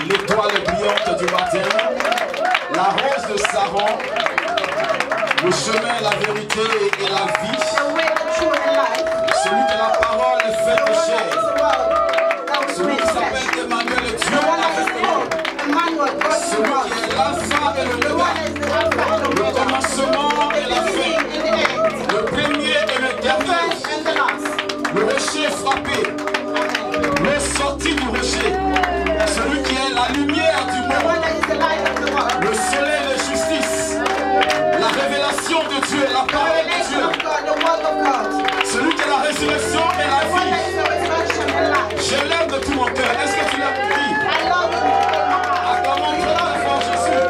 l'étoile brillante du matin, la rose de Saron, le chemin, la vérité et la vie, celui que la parole est faite de chair, celui qui s'appelle Emmanuel, Dieu avec nous, celui qui est l'alpha et l'oméga, le commencement et la fin, le premier et le dernier, le rocher frappé, le sorti du rocher, celui qui est la lumière du monde, le soleil de justice, la révélation de Dieu, la parole de Dieu, celui qui est la résurrection et la vie. Je l'aime de tout mon cœur. Est-ce que tu l'as compris? Acclamons très fort Jésus.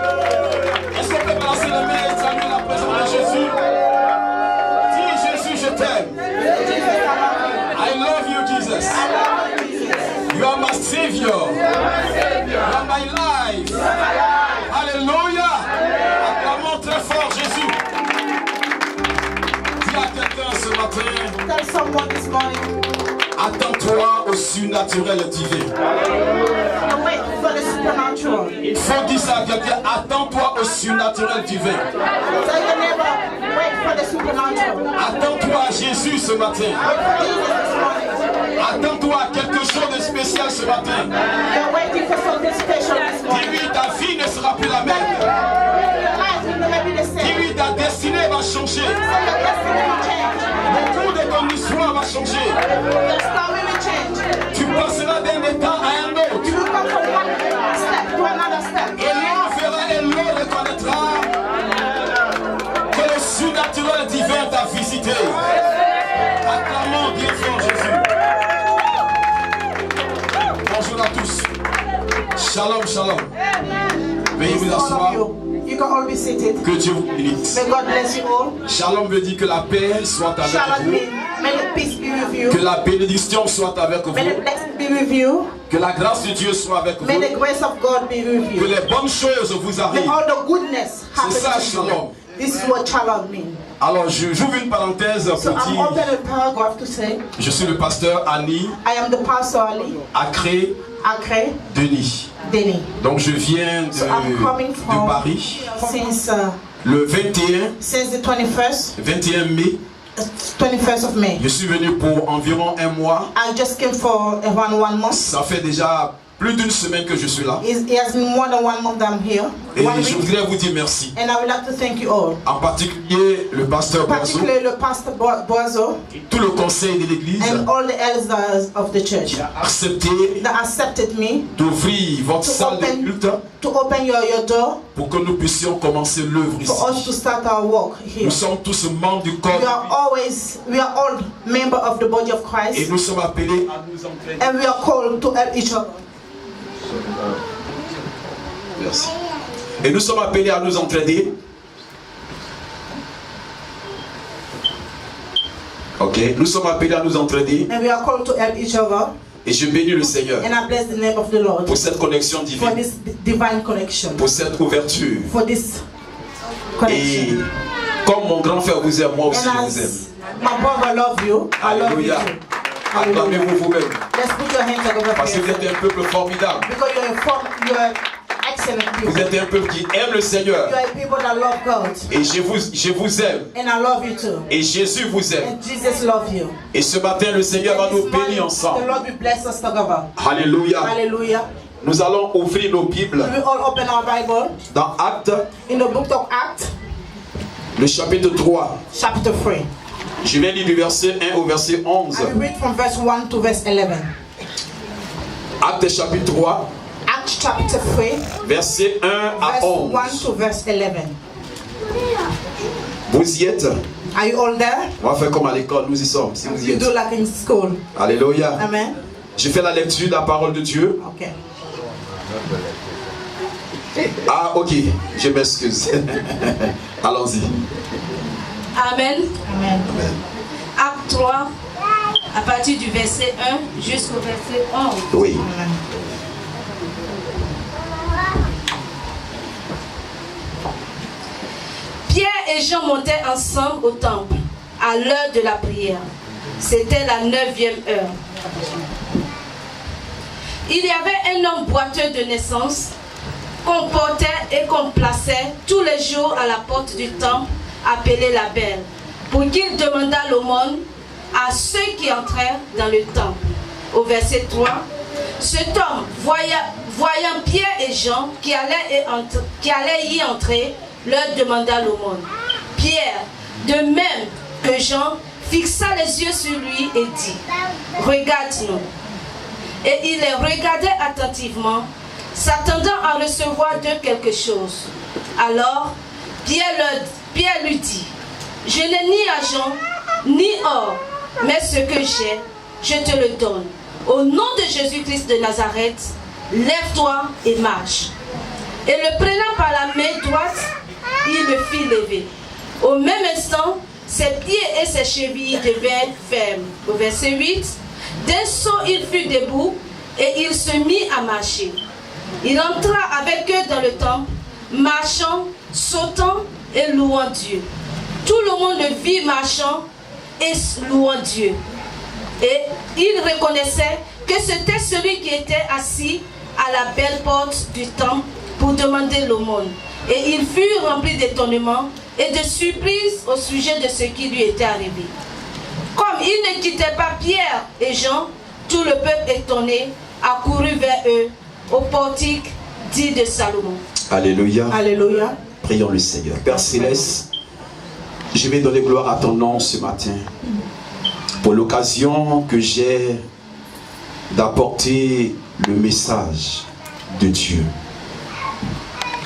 Est-ce qu'on peut balancer les mains et saluer la présence de Jésus? Dis Jésus, je t'aime. I love you, Jesus. You are my Savior. You are my life. Alléluia. Acclamons très fort Jésus. Dis à quelqu'un ce matin. Tell someone this morning. Attends-toi au surnaturel divin. Wait for the supernatural. Faut dire ça à quelqu'un. Attends-toi au surnaturel divin. Tell your neighbor, wait for the supernatural. Attends-toi à Jésus ce matin. Wait for Jesus this morning. Attends-toi à quelque chose de spécial ce matin. You're waiting for something special this morning. Dis-lui, ta vie ne sera plus la même. Your life will never be the same. Dis-lui, ta destinée va changer. So your destiny will change. Le cours de ton histoire va changer. Your story will change. Tu passeras d'un état à un autre. You will come from one step to another step. Et l'un verra et l'autre reconnaîtra que le surnaturel divin t'a visité. Acclamons bien fort Jésus. Bonjour à tous. Shalom, shalom. Veuillez vous All of asseoir. you. You can all be seated. Que Dieu vous bénisse. May God bless you all. Shalom veut dire que la paix soit avec Shalom vous. means may the peace be with you. Que la bénédiction soit avec vous. May the blessing be with you. Que la grâce de Dieu soit avec vous. May the grace of God be with Que you. les bonnes choses vous May arrivent. all the goodness happen C'est ça, to shalom. you. This is what shalom means. Alors, j'ouvre une parenthèse So pour I'm dire, opening a paragraph to say, je suis le pasteur Annie I am the pastor Ali Acré Akre Denis. Deni. Donc, je viens So I'm coming de from Paris since le 21 the 21st of Mai. May. Je suis venu pour environ un mois. I just came for around 1 month. Ça fait déjà plus d'une semaine que je suis là. It has been more than 1 month that I'm here. Et 1 je week. voudrais vous dire merci. And I would like to thank you all. En particulier le pasteur Boiseau, Particularly the Pastor Boazo tout le conseil de l'église and all the elders of the church qui a accepté that accepted me d'ouvrir votre salle de culte to open your door pour que nous puissions commencer l'œuvre for us to ici. start our work here. Nous sommes tous membres du corps We are all members of the body of et Christ, nous sommes appelés à nous entraîner. and we are called to help each other. Merci. Et nous sommes appelés à nous entraider. Ok, nous sommes appelés à nous entraider. And we are called to help each other. Et je bénis le Seigneur And I bless the name of the Lord pour cette connexion for divine, this divine connection, pour cette ouverture. for this Et connection. comme mon grand frère vous aime, moi aussi And je vous aime. as my brother love you, I love you Alléluia. too. Hallelujah. Acclamez-vous vous-même. Let's put your hands together Parce for que vous êtes yourself. un peuple formidable. Because you're excellent Vous people. êtes un peuple qui aime le Seigneur. You are people that love God. Et je vous aime. And I love you too. Et Jésus vous aime. And Jesus loves you. Et ce matin, le Seigneur va And nous this morning, bénir the ensemble. Lord will bless us together. Alléluia. Hallelujah. Nous allons ouvrir nos Bibles We all open our Bible dans Actes, in the book of Acts, le chapitre 3. chapter 3. Je vais lire du verset 1 au verset 11. I will read from verse 1 to verse 11. Actes chapitre 3, Acts chapter 3, verset 1 à verse 1 11. to verse 11. Vous y êtes? Are you all there? On va faire comme à l'école, nous y sommes, si vous y You êtes. do like in school. Alléluia. Amen. Je fais la lecture de la parole de Dieu. Okay. Ah, ok, je m'excuse. Allons-y. Amen. Amen. Acte 3, à partir du verset 1 jusqu'au verset 11. Oui. Amen. Pierre et Jean montaient ensemble au temple à l'heure de la prière. C'était la 9e heure. il y avait un homme boiteux de naissance qu'on portait et qu'on plaçait tous les jours à la porte du temple, appelé la Belle, pour qu'il demandât l'aumône à ceux qui entraient dans le temple. Au verset 3, cet homme, voyant Pierre et Jean qui allaient y entrer, leur demanda l'aumône. Pierre, de même que Jean, fixa les yeux sur lui et dit, « Regarde-nous. » Et il les regardait attentivement, s'attendant à recevoir d'eux quelque chose. Alors, Pierre lui dit, « Je n'ai ni argent, ni or, mais ce que j'ai, je te le donne. Au nom de Jésus-Christ de Nazareth, lève-toi et marche. » Et le prenant par la main droite, il le fit lever. Au même instant, ses pieds et ses chevilles devinrent fermes. Au verset 8, d'un saut il fut debout et il se mit à marcher. Il entra avec eux dans le temple, marchant, sautant et louant Dieu. Tout le monde le vit marchant et louant Dieu. Et il reconnaissait que c'était celui qui était assis à la belle porte du temple pour demander l'aumône. Et il fut rempli d'étonnement et de surprise au sujet de ce qui lui était arrivé. Comme il ne quittait pas Pierre et Jean, tout le peuple étonné accourut vers eux au portique dit de Salomon. Alléluia. Alléluia. Prions le Seigneur. Père Céleste, je vais donner gloire à ton nom ce matin pour l'occasion que j'ai d'apporter le message de Dieu.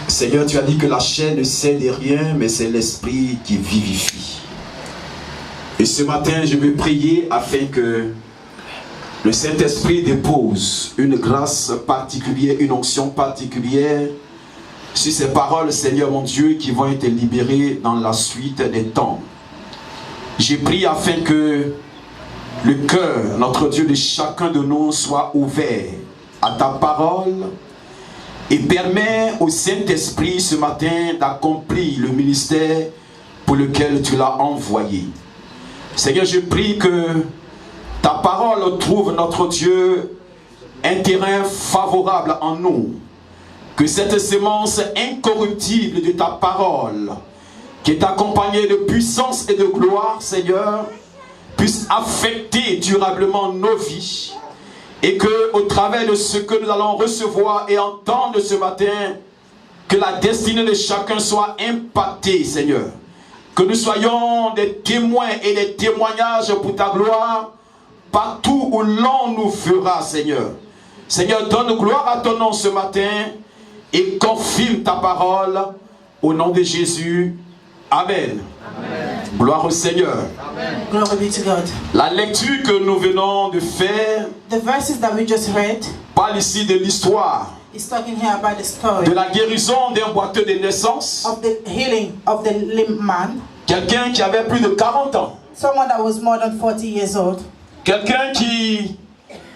Seigneur, tu as dit que la chair ne sait de rien, mais c'est l'esprit qui vivifie. Et ce matin, je vais prier afin que le Saint-Esprit dépose une grâce particulière, une onction particulière sur ces paroles, Seigneur mon Dieu, qui vont être libérées dans la suite des temps. J'ai prié afin que le cœur, notre Dieu, de chacun de nous soit ouvert à ta parole et permet au Saint-Esprit ce matin d'accomplir le ministère pour lequel tu l'as envoyé. Seigneur, je prie que ta parole trouve, notre Dieu, un terrain favorable en nous. Que cette sémence incorruptible de ta parole, qui est accompagnée de puissance et de gloire, Seigneur, puisse affecter durablement nos vies. Et que, au travers de ce que nous allons recevoir et entendre ce matin, que la destinée de chacun soit impactée, Seigneur. Que nous soyons des témoins et des témoignages pour ta gloire, partout où l'on nous fera, Seigneur. Seigneur, donne gloire à ton nom ce matin et confirme ta parole au nom de Jésus. Amen. Amen. Gloire au Seigneur. Amen. Glory be to God. La lecture que nous venons de faire, the verses that we just read, parle ici de l'histoire de la guérison d'un boiteux de naissance, of the healing of the lame man, quelqu'un qui avait plus de 40 ans, someone that was more than 40 years old, quelqu'un qui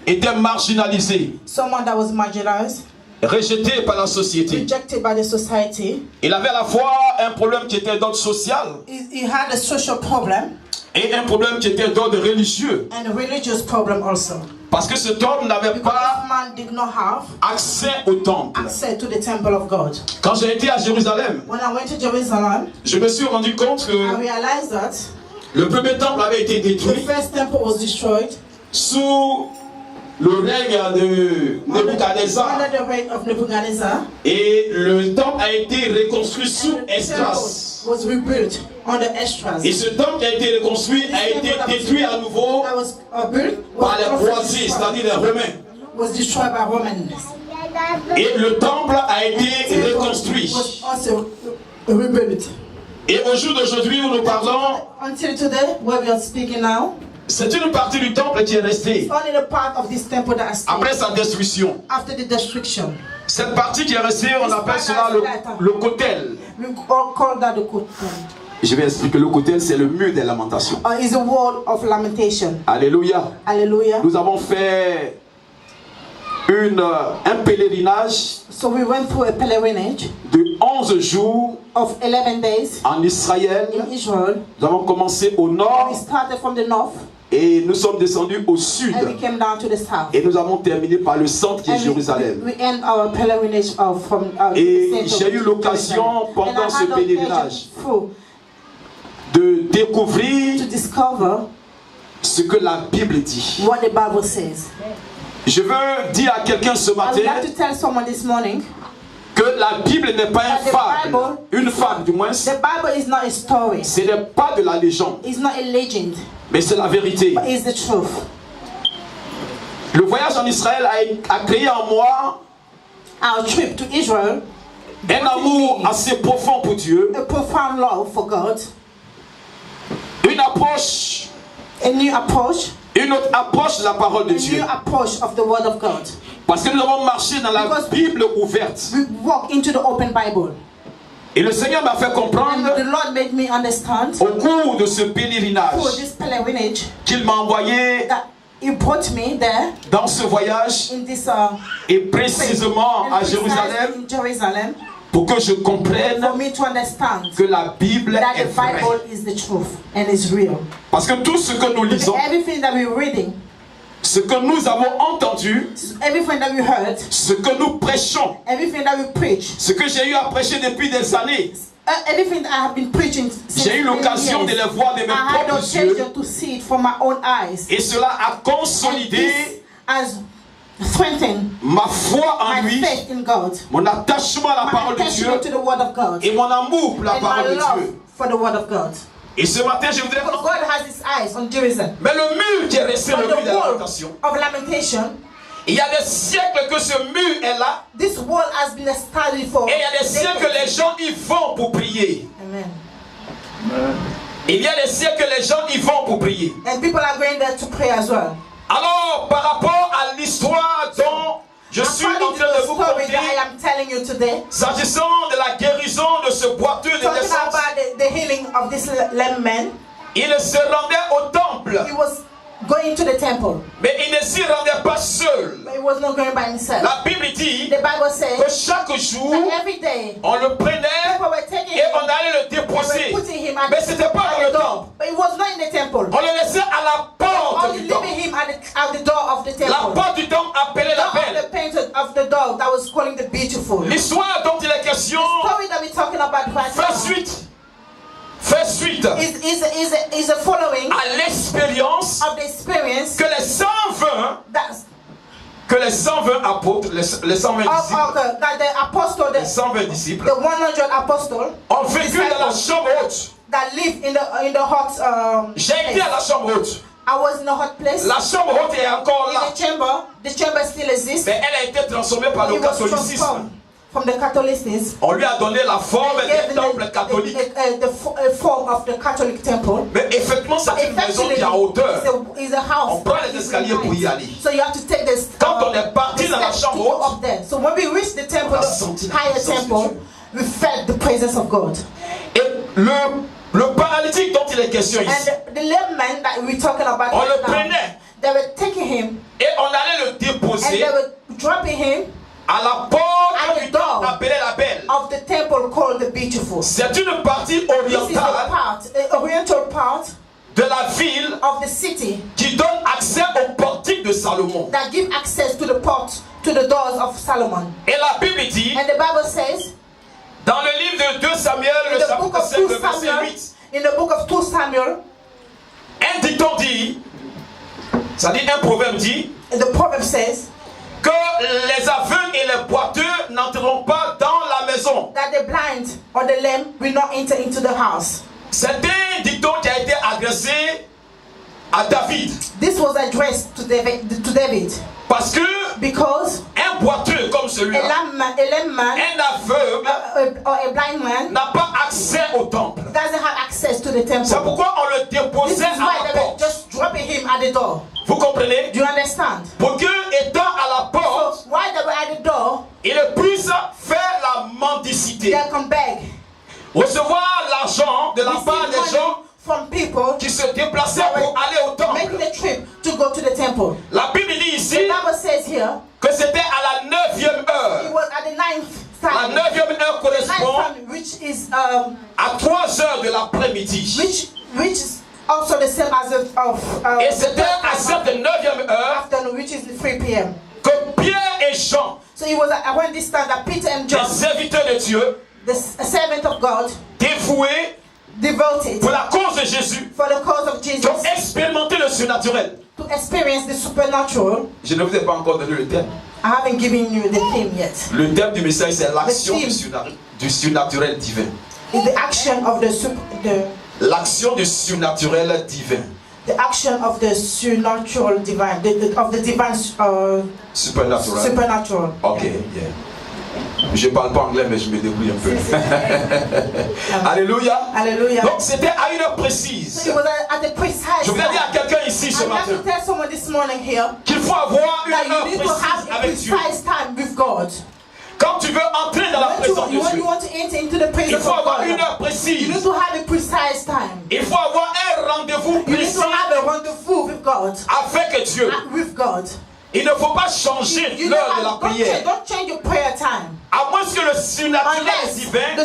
était marginalisé, someone that was marginalized, rejeté par la société. Rejected by the society. Il avait à la fois un problème qui était d'ordre social, he had a social problem, et un problème qui était d'ordre religieux. And a religious problem also. Parce que cet homme n'avait pas accès au temple. Access to the temple of God. Quand j'ai été à Jérusalem, when I went to Jerusalem, je me suis rendu compte que I realized that le premier temple avait été détruit. The first temple was destroyed sous le règne de Nebuchadnezzar. Et le temple a été reconstruit sous Esdras. Et ce temple qui a été reconstruit a été détruit à nouveau par les croisés, c'est-à-dire les Romains. Et le temple a été reconstruit. Et au jour d'aujourd'hui où nous parlons, c'est une partie du temple qui est restée après sa destruction. Cette partie qui est restée, on appelle cela le kotel. Je vais expliquer. Le kotel, c'est le mur des lamentations. Alléluia. Alléluia. Nous avons fait un pèlerinage de 11 jours of 11 days en Israël. In Israel. Nous avons commencé au nord. We started from the north. Et nous sommes descendus au sud. And we came down to the south. Et nous avons terminé par le centre qui est Jérusalem. We end our pilgrimage from Et j'ai eu l'occasion pendant ce pèlerinage de découvrir ce que la Bible dit. What the Bible says. Je veux dire à quelqu'un ce matin que la Bible n'est pas une fable du moins. The Bible is not a story. Ce n'est pas de la légende. It's not a legend. Mais c'est la vérité. But it's the truth. Le voyage en Israël a créé en moi our trip to Israel, un amour assez profond pour Dieu, a profound love for God, une approche, a new approach, une autre approche de la parole de Dieu. A new approach of the Word of God. Parce que nous avons marché dans la Bible ouverte. We walk into the open Bible. Et le Seigneur m'a fait comprendre And the Lord made me understand au cours de ce pèlerinage qu'il m'a envoyé He brought me there dans ce voyage in this, et précisément à Jérusalem pour que je comprenne que la Bible est vraie. Parce que tout ce que nous lisons, ce que nous avons entendu, ce que nous prêchons, ce que j'ai eu à prêcher depuis des années, j'ai eu l'occasion de les voir de mes propres yeux, et cela a consolidé ma foi en lui, mon attachement à la parole de Dieu et mon amour pour la parole de Dieu. Et ce matin, je voudrais dire, mais le mur qui est resté le mur de lamentation, il y a des siècles que ce mur est là. Et il y a des siècles que les gens y vont pour prier. Amen. Il y a des siècles que les gens y vont pour prier. And people are going there to pray as well. Alors, par rapport à l'histoire dont je suis en train de vous conter, s'agissant de la guérison de ce boiteux de naissance, il se rendait au temple. Going to the temple. Mais il ne s'y rendait pas seul. But he was not going by himself. La Bible dit the Bible says que chaque jour, every day, on le prenait et on allait le déposer. Mais ce n'était pas dans le temple. But it was not in the temple. On le laissait à la porte du temple. Him at the door of the temple. La porte du temple appelée la belle. The painted of the door that was calling the beautiful. L'histoire dont il est question fait suite. Fait suite is a following à l'expérience que les 120 apôtres, les 120 disciples, the 100 apostles, ont vécu dans la chambre haute. That live in the hot. J'ai été à la chambre haute. I was in a hot place. La chambre haute est encore là. The chamber still exists. Mais elle a été transformée par le catholicisme. From the Catholicism, on lui a donné la forme des temples catholiques. The form of the Catholic temple. Mais effectivement, c'est une maison qui est en hauteur. On prend les escaliers pour y aller. So you have to take this. Quand on est parti dans la chambre haute, so when we reached the temple, the higher temple, we felt the presence of God. Et le paralytique dont il est question ici, and the lame man that we're talking about, on le prenait. They were taking him. Et on allait le déposer. And they were dropping him. À la porte du temple appelée la belle. Of the temple called the beautiful. C'est une partie orientale de la ville of the city qui donne accès au portique de Salomon. That give access to the doors of Solomon. Et la Bible dit, and the Bible says, dans le livre de 2 Samuel, le chapitre 5, le verset 8, in the book of 2 Samuel, un dicton dit, ça dit un proverbe dit, the proverb says, que les aveugles et les boiteux n'entreront pas dans la maison. That the blind or the lame will not enter into the house. C'est un dicton qui a été adressé à David. This was addressed to David. Parce que because un boiteux comme celui-là, un aveugle, or a blind man, n'a pas accès au temple. Doesn't have access to the temple. C'est pourquoi on le déposait à la porte. Just dropping him at the door. Vous comprenez? Do you understand? Pour que, étant à la porte, so, while they were at the door, il puisse faire la mendicité. They can beg. Recevoir l'argent de la part des gens from people qui se déplaçaient pour aller au temple. Making a trip to go to the temple. La Bible dit ici the Bible says here, que c'était à la 9e heure. It was at the 9th time. La 9e heure correspond which is, à 3 heures de l'après-midi. Which Also the same as Et c'était à cette 9e heure afternoon, which is 3 p.m. que Pierre et Jean, So it was when this time that Peter and John, les serviteurs de Dieu, the servant of God, dévoués devoted pour la cause de Jésus, for the cause of qui Jesus, ont expérimenté le surnaturel. to experience the supernatural. Je ne vous ai pas encore donné le thème. I haven't given you the theme yet. Le thème du message, c'est l'action The du surnaturel divin. It's the action of L'action du surnaturel divin. the action of the supernatural divine, of the divine Supernatural. supernatural. Ok, yeah. Je parle pas anglais, mais je me débrouille un peu. Alléluia. Hallelujah. Donc c'était à une heure précise. So it was at the precise Je voulais dire à time. quelqu'un ici ce I have to matin tell someone this morning here qu'il faut avoir une that you heure need to have précise a avec Dieu. precise time with God. Quand tu veux entrer dans la présence de When Dieu, you want to enter into the il presence faut of avoir God, une heure you précise. need to have a precise time. Il faut avoir un rendez-vous You need précis to have a rendezvous with God. avec Dieu. With God. Il ne faut pas changer You l'heure de la prière. don't change your prayer time. À moins que le surnaturel Unless divin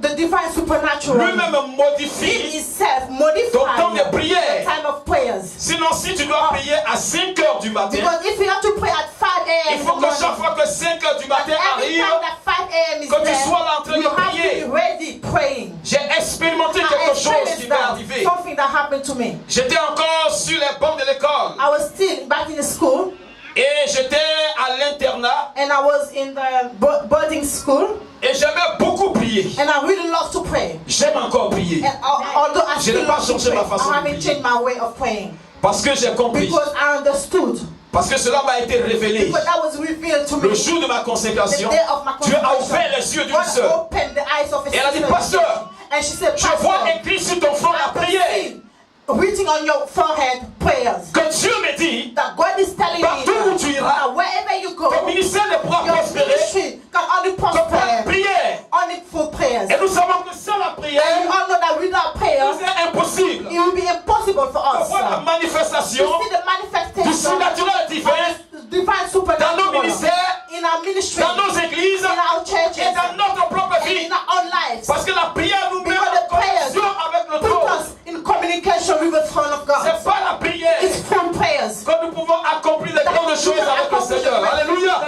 the divine supernatural lui-même in modifie itself ton temps modify de prière. the time of prayers. Sinon, si tu dois prier à 5 heures du matin, Because if you have to pray at 5 a.m. il faut que chaque fois que 5 heures du matin every arrive, time that 5 a.m. is que tu there, sois là en train you de have prier. to be ready praying. J'ai expérimenté I quelque chose qui experienced m'est that, arrivé. something that happened to me. J'étais encore sur les bancs de l'école I was still back in the school et j'étais à l'internat and I was in the boarding school et j'aimais beaucoup prier. and I really love to pray. J'aime encore prier And although I Je n'ai still pas love to changé pray, ma façon I de haven't prier. changed my way of praying. parce que j'ai compris, Because I understood. parce que cela m'a été révélé. Because that was revealed to me. Le jour de ma The consécration, day of my Dieu a consecration. ouvert les yeux d'une God sœur. opened the eyes of a Et elle a dit, sister. pasteur, And she said, je vois Pastor, écrit sur ton front la I can prière. see written on your forehead prayers. Que Dieu me dit, That God is telling partout où me tu iras, that wherever you go, ton ministère ne pourra your prospérer ministry can only que par prosper prière. only for prayers. Et nous savons que sans la prière, And you all know that without prayer, c'est impossible. it will be impossible for De us voir la to manifestation see the du manifestation surnaturel divin of the divine dans nos supernatural ministères, in our ministry, dans nos églises in our churches, et dans notre propre and vie. in our own lives. Parce que la prière nous met Because en the prayers connexion avec le put trône. us in communication with the throne of God. C'est pas la prière It's from prayers. que nous pouvons accomplir des grandes choses avec le Seigneur. Alléluia.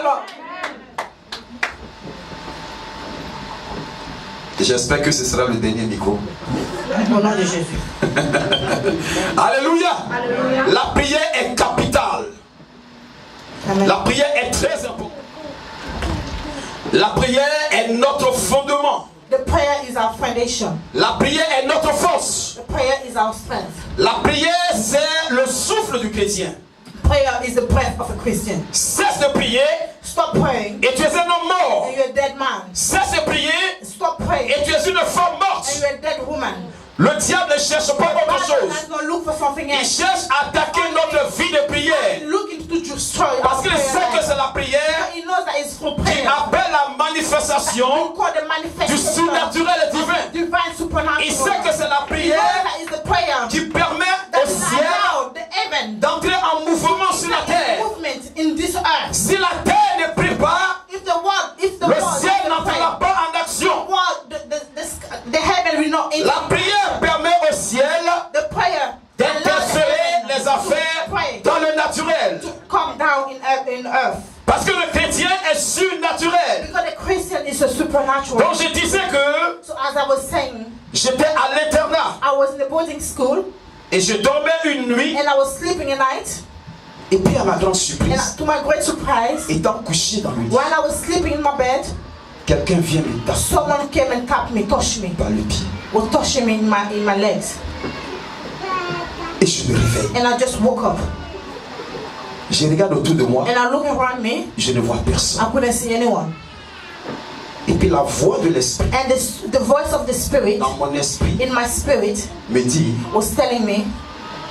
J'espère que ce sera le dernier micro. Au nom de Jésus. Alléluia. La prière est capitale. Amen. La prière est très importante. La prière est notre fondement. The prayer is our foundation. La prière est notre force. The prayer is our strength. La prière, c'est le souffle du chrétien. Prayer is the breath of a Christian. Cesse de prier Stop praying et tu es un homme mort. and you're a dead man. Cesse de prier Stop praying et tu es une femme and morte. you're a dead woman. Le diable ne cherche pas autre Satan chose. does not look for something Il else. cherche à attaquer notre vie de prière. He's looking to destroy Parce our qu'il prayer sait que life. c'est la prière He knows that it's for qui prayer. appelle la We manifestation call the du manifestation surnaturel of divin. divine supernatural. Il sait que c'est la He knows prière that it's the prayer qui permet that au is ciel allowed the heaven d'entrer en mouvement sur la terre. movement in this earth. Si la terre ne prie pas, If the le ciel world n'entrera pas en action. the heaven will not enter. La prière permet au ciel The prayer d'interférer les affaires dans le naturel. come down in earth. Parce que le chrétien est surnaturel. Because the Christian is a supernatural. Donc je disais que So as I was saying, j'étais à l'internat I was in the boarding school et je dormais une nuit. and I was sleeping at night. Et puis à ma grande And surprise, to my great surprise, étant couché dans le lit, while I was sleeping in my bed, quelqu'un vient me taper someone came and tapped me, touched me, par le pied. was touching me in my legs. Et je me réveille. And I just woke up. Je regarde autour de moi, And I look around me, je ne vois personne. I couldn't see anyone. Et puis la voix de l'esprit And the voice of the Spirit dans mon esprit in my spirit me dit, was telling me,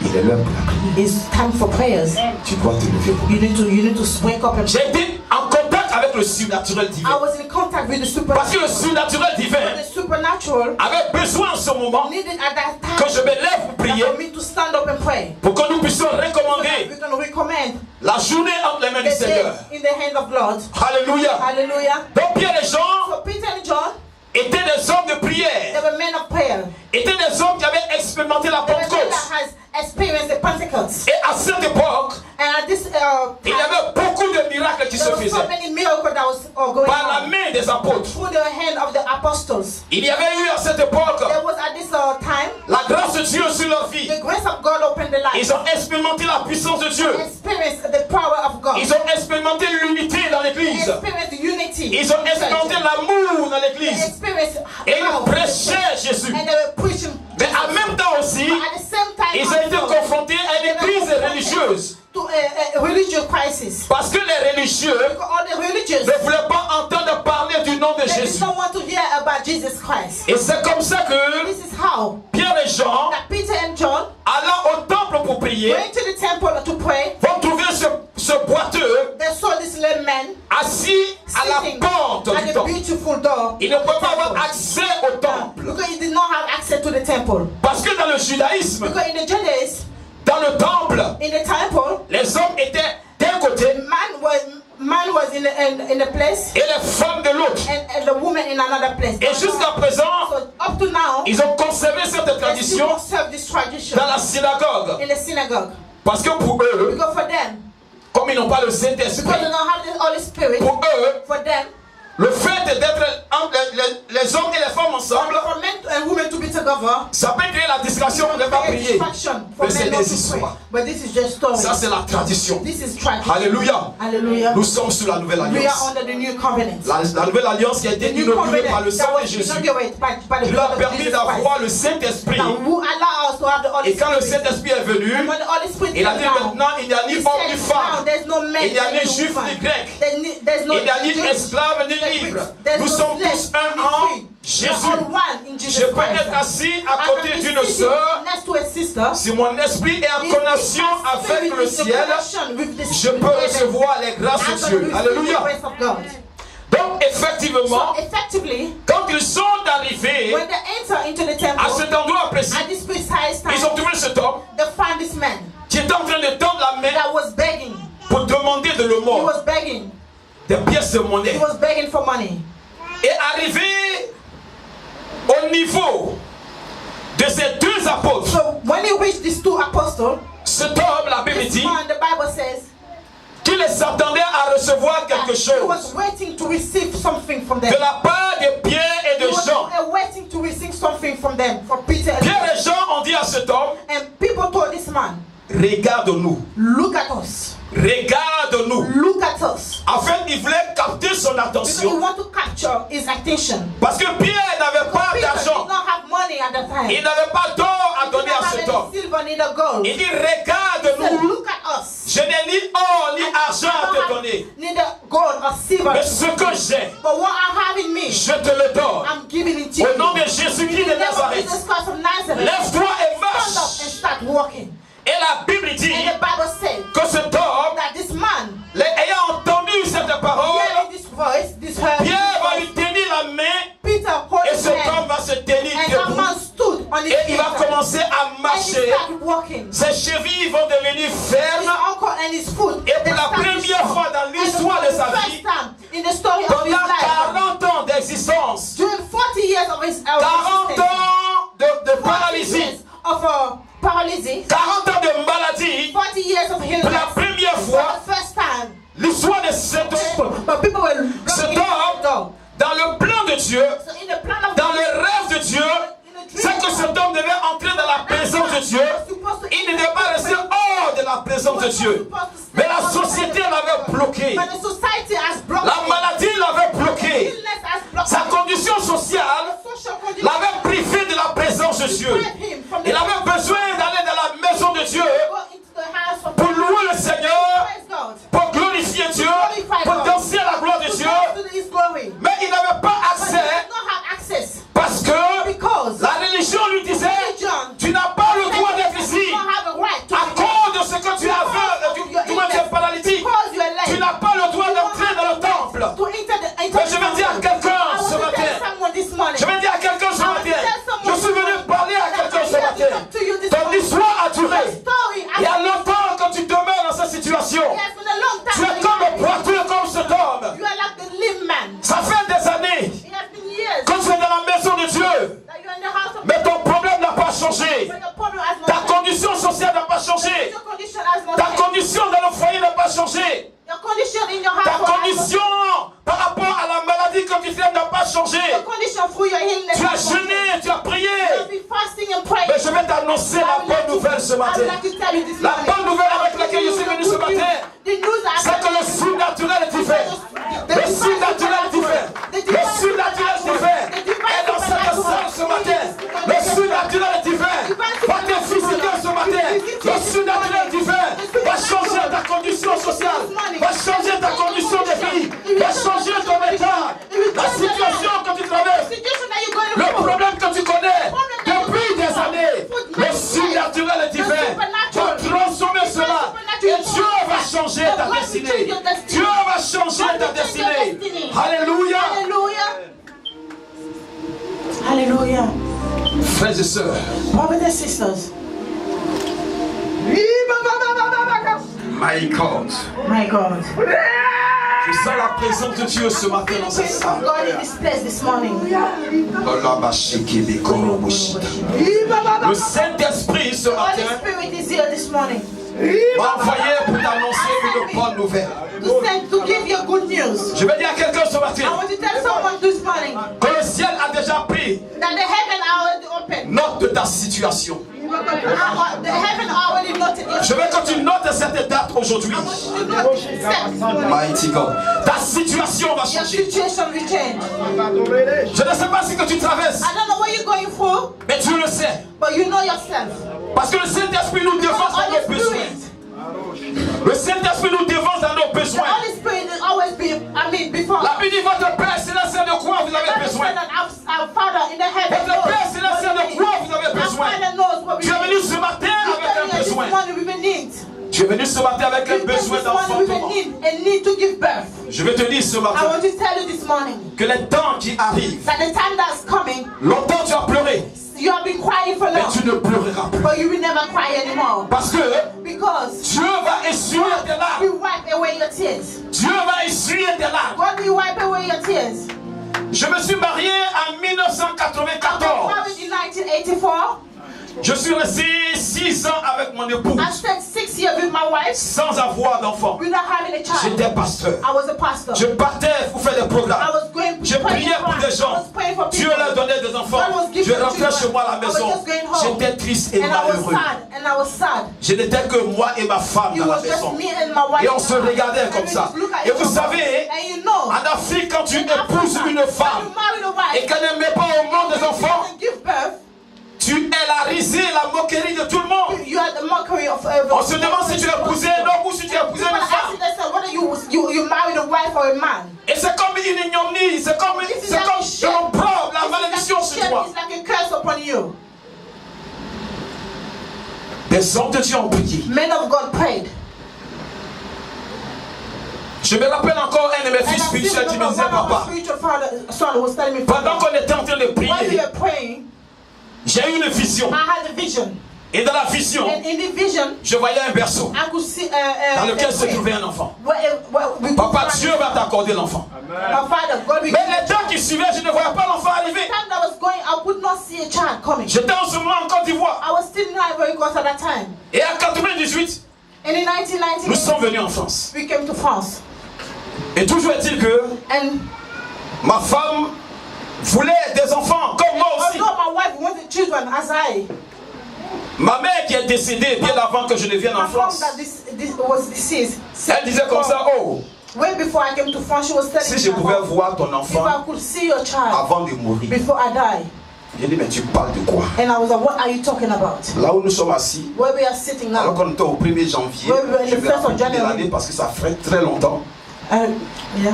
il est l'heure pour la prière. it's time for prayers. Tu dois te lever pour You need to wake up and J'ai été en contact avec le surnaturel I divin. was in contact with the Parce que le supernatural. surnaturel divin The supernatural avait besoin en ce moment needed at that que time je me lève pour prier, for me to stand up and pray. pour que nous puissions So that recommander we can recommend la journée entre les mains du the Seigneur. day in the hand of Lord. Alléluia. Hallelujah. Donc Pierre et Jean So Peter and John, étaient des hommes de They prière, were men of prayer. étaient des hommes qui avaient expérimenté la They were men Pentecôte. that has experienced the Pentecost. Et à cette époque, And at this il y avait beaucoup de miracles qui se there were so faisaient many miracles that was going par la on main des apôtres. through the hand of the apostles. Il y avait eu à cette époque There was at this time la grâce de Dieu sur leur vie. the grace of God opened the light. Ils ont expérimenté la puissance de Dieu. Experienced the power of God. Ils ont expérimenté l'unité dans l'église. Experienced unity. Ils ont expérimenté l'amour dans l'église. Experienced Et ils love. prêchaient Jésus. And they were preaching. Mais en même temps aussi, But at the same time, ils ont été also, confrontés à they une were crise confronted religieuse. to a religious crisis. Parce que les religieux Because all the religious, ne voulaient pas entendre parler du nom de they Jésus. don't want to hear about Jesus Christ. Et c'est comme ça que This is how Pierre et Jean, that Peter and John allant au temple pour prier, went to the temple to pray. vont trouver ce boiteux They saw this little man assis à la sitting porte at du the temple. beautiful door. Il ne peut pas avoir temple. accès au temple. Because he did not have access to the temple. Parce que dans le judaïsme, Because in the Judaism, dans le temple, in the temple, les hommes étaient d'un côté man was in a place et les femmes de l'autre. and the woman in another place. Et jusqu'à présent, So up to now, ils ont conservé cette they still tradition observe this tradition dans la synagogue. in the synagogue. Parce que pour eux, Because for them, comme ils n'ont pas le because they Saint-Esprit, don't have the Holy Spirit, pour eux, for them, le fait d'être entre les hommes et les femmes ensemble, for men and women to be together, ça peut créer la distraction de ne pas create prier. distraction for Mais c'est men not des to pray. histoires. But this is just story. Ça, c'est la tradition. This is tradition. Alléluia. Hallelujah. Nous sommes sous la nouvelle We are alliance. under the new covenant. La nouvelle alliance qui a été The new inaugurée par le covenant that sang de was Jésus, inaugurated by the qui nous a blood of permis Jesus d'avoir Christ. le Saint-Esprit. That will allow us to have the Holy Et quand le Spirit. Saint-Esprit est venu, And when the Holy Spirit il a comes dit down, maintenant, il n'y a ni he homme ni said, now femme. there's no man, Il n'y a ni there's no juif woman. ni grec. There's no Il n'y a ni Jew, esclave ni there's libre. there's Nous no sommes slave, tous un ni en free. Jésus. We're all one in Jesus Je peux Christ. être assis à I côté can be d'une sitting sœur. next to a sister. Si mon esprit est en If connexion my avec spirit le is in ciel, connection with the je peux recevoir les grâces I de can Dieu. receive the Alléluia. grace of God. Donc, effectivement, So effectively, quand ils sont arrivés when they enter into the à temple, cet endroit précis, at this precise time, ils ont trouvé cet homme they found this man qui était en train de tendre la main that was begging. pour demander de He l'aumône, was begging. des pièces de He monnaie. was begging for money. Et arrivé au niveau de ces deux apôtres, So when he reached these two apostles, cet homme, la Bible this dit, man, the Bible says, qu'il s'attendait à recevoir quelque he chose was waiting to receive something from them. de la part de Pierre et He de was Jean. waiting to receive something from them, from Peter and Pierre et Jean ont dit à cet homme, And people told this man, regarde-nous, look at us. regarde-nous. Look at us. En fait, il voulait capter son Because he attention. want to capture his attention. Parce que Pierre n'avait pas Peter did d'argent. not have money at the time. Il n'avait pas d'or à He did donner not à have cet any homme. silver, neither gold. Il dit, He said, regarde-nous. look at us. Je n'ai ni or ni argent à I te don't donner. have neither gold or silver. Mais ce que j'ai, But what I have in me, je te le donne. I'm giving it to you. Au nom de Jésus-Christ In de the name of Nazareth, Jesus Christ of Nazareth, lève-toi et stand up and marche. start walking. Et la Bible dit And the Bible says que cet homme, that this man, ayant entendu cette parole, hearing this voice, this heard, Pierre va lui tenir la main Peter hold et his cet hand. homme va se tenir And that debout man stood on his et il va feet. commencer à And he marcher. started walking. Ses chevilles vont devenir His fermes uncle and his foot. et pour la première fois dans l'histoire de sa vie, in the story of his pendant life, 40 ans d'existence, during 40 years of his 40 existence, ans de 40 paralysie, years of paralysis, 40 ans de maladie, 40 years of pour illness, la première for fois, the first time. l'histoire de cet homme, But people were cet looking at the homme, dans le plan de Dieu, So in the plan of dans God, le rêve de Dieu, c'est que cet homme devait entrer dans la présence de Dieu. Il ne devait pas rester hors de la présence de Dieu. Mais la société l'avait bloqué. But the society has blocked La him. maladie l'avait bloqué. Illness has blocked Sa him. condition sociale Social condition l'avait privé de la présence de Dieu. deprived him from the Il avait besoin d'aller dans la maison de Dieu go into the house of pour God. louer le Seigneur, Praise God. pour glorifier Dieu, pour danser à la gloire de To Dieu. go to his glory. Mais il n'avait pas But he accès did not have access parce que because la religion lui disait, religion tu n'as pas le droit d'être you ici. don't have a right to À cause de ce que tu as fait, tu es paralytique. because you are late. Tu n'as pas le droit d'entrer dans le temple. To enter the Mais je vais dire à quelqu'un I ce want to tell matin. someone this morning. Je vais dire à quelqu'un ce matin. Je suis venu parler à quelqu'un ce matin. Ton histoire a duré. Il y a longtemps que tu demeures dans cette situation. Tu es comme le poitrine, comme cet homme. You are like the limb man. Ça fait des années It has been years que tu es dans pas changé. Your condition has not Ta changed. condition dans le foyer n'a pas changé. Your condition in your Ta household has not condition par rapport à la maladie que tu fais n'a pas changé. changed. Your condition through your illness Tu as has not jeûné, changed. tu as prié. You have been fasting and praying. Mais je vais t'annoncer la bonne nouvelle ce I would matin. like to tell you this La morning. bonne nouvelle avec laquelle je suis venu ce matin, The news that c'est que le surnaturel est divers. Le surnaturel est divers. Le surnaturel est divers. Et dans cette salle ce matin, le surnaturel est divers. Va te visiter ce matin. Le surnaturel est divers. Va changer ta condition sociale. Va changer ta condition de vie. Va changer ton état. La situation que tu traverses. Le problème que tu connais depuis des années. Le surnaturel est divers. Va transformer cela. Et Dieu va changer ta destinée. Dieu va changer ta destinée. Alléluia. Hallelujah. Hallelujah. Frères et sœurs, Brothers and sisters. my God, My God. je sens la présence de Dieu ce matin dans cette salle. God in this place this morning. Le Saint-Esprit ce Holy matin Spirit is here this morning. m'a envoyé pour t'annoncer une bonne nouvelle. To give you good news. Je vais dire à quelqu'un ce I matin want to tell someone this morning que le ciel a déjà pris that the heaven already opened. note de ta situation. The heaven already noted your Je veux que tu notes cette date aujourd'hui. Mighty God. Ta situation va Your changer. situation will change. Je ne sais pas ce que tu traverses, I don't know what you're going through, mais tu le sais. but you know yourself. Parce que le Saint-Esprit nous dévance dans nos Holy besoins. Spirit. Le Saint-Esprit nous dévance dans nos The besoins. Holy Spirit will always be, before. La Bible dit votre Père Céleste de quoi vous avez besoin. Our Father in the heaven Votre Père Céleste de quoi vous avez Our besoin. Father knows what we Tu es need. venu ce matin avec un This besoin. morning we will need. Tu es venu ce matin avec un besoin This morning we will d'enfantement. need a need to give birth. Je vais te dire ce I matin want to tell you this morning que les temps qui arrivent, that the time that's coming, longtemps tu as pleuré, you have been crying for mais long, tu ne pleureras plus. but you will never cry anymore. Parce que Because Dieu va essuyer tes God larmes. will wipe away your tears. Dieu va essuyer tes larmes. God will wipe away your tears. Je me suis marié en I was 1994. married in 1984. Je suis resté 6 ans avec mon épouse I spent 6 years with my wife sans avoir d'enfant. without having a child. J'étais pasteur. I was a pastor. Je partais pour faire des I programmes. was going Je priais pour des gens. I was praying for Dieu people. leur donnait des enfants. Je rentrais chez moi à la maison. J'étais triste et And I was malheureux. sad. And I was sad. Je n'étais que moi et ma femme It dans la was just maison. me and my wife. Et on se regardait And comme we ça. just look at Et each vous other. savez, And you know, en Afrique, quand tu in épouses Africa, une when femme you marry a et wife, qu'elle ne met pas au monde des enfants, and give birth, tu es la risée, la moquerie de tout le monde. you are the mockery of everyone. On se demande si tu as épousé un homme ou si tu as épousé People une are asking femme. themselves whether you married a wife or a man. Et c'est comme une ignominie, c'est comme de l'opprobre, la malédiction sur toi. It's like a curse upon you. Des hommes de Dieu ont prié. Men of God prayed. Je me rappelle encore un de mes And I fils still spirituels qui me remember disait, one of my papa, spiritual son was telling me, pendant qu'on était en train de while we prier, were praying, j'ai eu une vision. I had a vision. Et dans la vision, And in the vision, je voyais un berceau I could see dans lequel se a trouvait un enfant. we could Papa, find Dieu va t'accorder l'enfant. my father, God will Mais les temps qui suivaient, je ne voyais pas l'enfant arriver. The time that was going, I could not see a child coming. J'étais en ce moment en Côte d'Ivoire. I was still in Ivory Coast at that time. Et en 98, And in 1990, nous sommes venus en France. we came to France. Et toujours est-il que And ma femme voulait des enfants, comme moi aussi. although my wife wanted children as I, Ma mère qui est décédée bien avant que je ne vienne en my mom France, that this was deceased. elle disait comme ça, oh, Way before I came to France, she was telling si je me pouvais about voir ton if enfant I could see your child avant de mourir. before I die. J'ai dit, mais tu parles de quoi? And I was like, what are you talking about? Là où nous sommes assis, Where we are sitting alors now. qu'on était au 1er janvier, Oui, oui, je le vais 1er rappeler January. l'année parce que ça fait très longtemps. Yeah.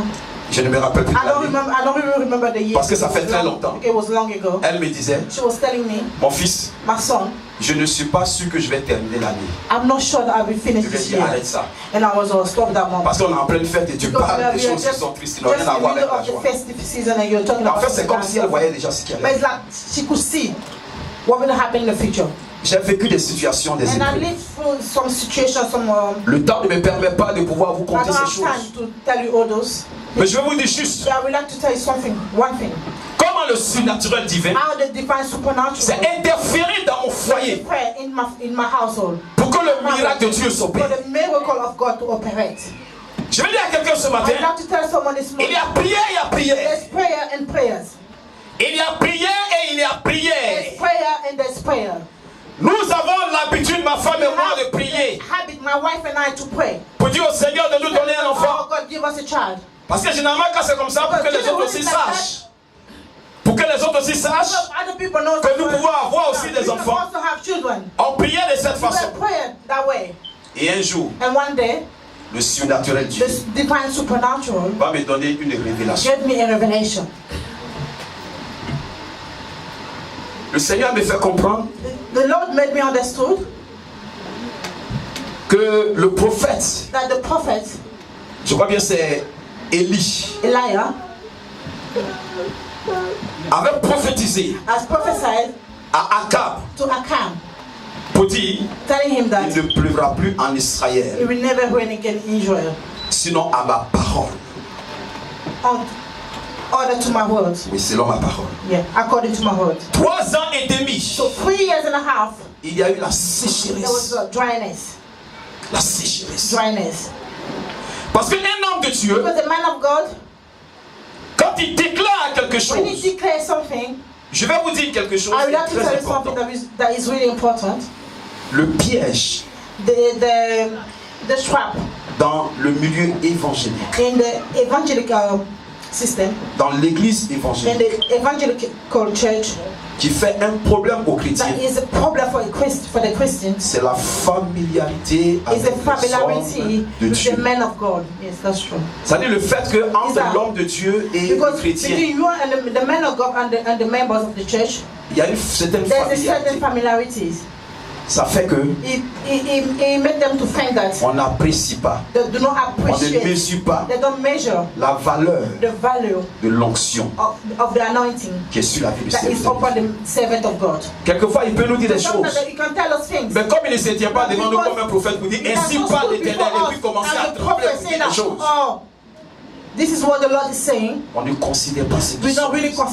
Je ne me rappelle plus de I don't l'année. really remember the year. Parce que ça fait très longtemps. It was long ago. Elle me disait, She was telling me, mon fils, my son, je ne suis pas sûr que je vais terminer l'année. I'm not sure that I will Je finish vais this dire, year. arrête ça. And I was stop that moment. Parce qu'on est en pleine fête et tu Because parles des we are choses qui sont tristes, qui n'ont just rien à in the voir avec middle la of joie. the festive season and you're talking En about fait, c'est comme si elle voyait déjà ce qui But allait. it's like she could see what will happen in the future. J'ai vécu des situations, des And I épreuves. lived through some situations, Le temps ne me permet pas de pouvoir vous I conter don't ces have choses. time to tell you all those. Mais je vais vous dire juste, But I would like to tell you something, one thing. comme comment le surnaturel divin how the divine supernatural s'est interféré dans mon foyer prayer in my household pour que le miracle de Dieu for s'opère. the miracle of God to operate. Je vais dire à quelqu'un ce matin, I would like to tell someone this il morning, y a prière, il y a prière. there's prayer and prayers. Il y a prière et il y a There's prière. prayer and there's prayer. Nous avons l'habitude, ma femme et moi, de prier Habit, my wife and I, to pray. pour dire au Seigneur de nous donner un enfant. Oh God, give us a child. Parce que généralement, quand c'est comme ça, pour que les autres aussi sachent, pour que les autres aussi sachent So other people know que nous pouvons avoir aussi des we can enfants, also have children. on priait de cette We façon. pray that way. Et un jour, And one day, le surnaturel Dieu this divine supernatural va me donner une révélation. gave me a revelation. Le Seigneur me fait comprendre The Lord made me understood que le prophète, that the prophet je crois bien c'est Élie, Elijah avait prophétisé has prophesied à Akab to Achan, pour dire telling him that il ne pleuvra plus en it Israël, will never rain again in Israel. sinon à ma parole. On order to my words. Oui, selon ma parole. Yeah, according to my words. 3 ans et demi, So 3 years and a half, il y a eu la there was sécheresse. dryness. La sécheresse. Dryness. Parce qu'un homme de Dieu, Because the man of God, quand il déclare quelque when he chose, declares something, je vais vous dire quelque chose I would de like to très tell you something important. that is really important. Le piège The trap dans le milieu évangélique, in the evangelical system, dans l'église in évangélique, the evangelical church, qui fait un problème aux chrétiens, that is a problem for the Christians. c'est la familiarité Is avec the les familiarity hommes de with Dieu. the men of God. Yes, that's true. C'est-à-dire le fait que entre Is that- l'homme de Dieu et le Because chrétien, between you and the men of God and the members of the church, il y a une certaine there's a certain familiarité. familiarities. Ça fait que It made them to think that on n'apprécie pas, they do not on ne appreciate, mesure pas they don't measure la valeur the value de l'onction of the anointing qui est sur la vie du that is Seigneur. upon the servant of God. Quelquefois, il peut nous dire des Sometimes choses. that you can tell us things. Mais comme il ne se tient pas devant nous comme un prophète pour dire ainsi parle l'Éternel et puis commencer à trembler pour dire des choses, oh, this is what the Lord is saying. on ne considère pas ces We don't really choses.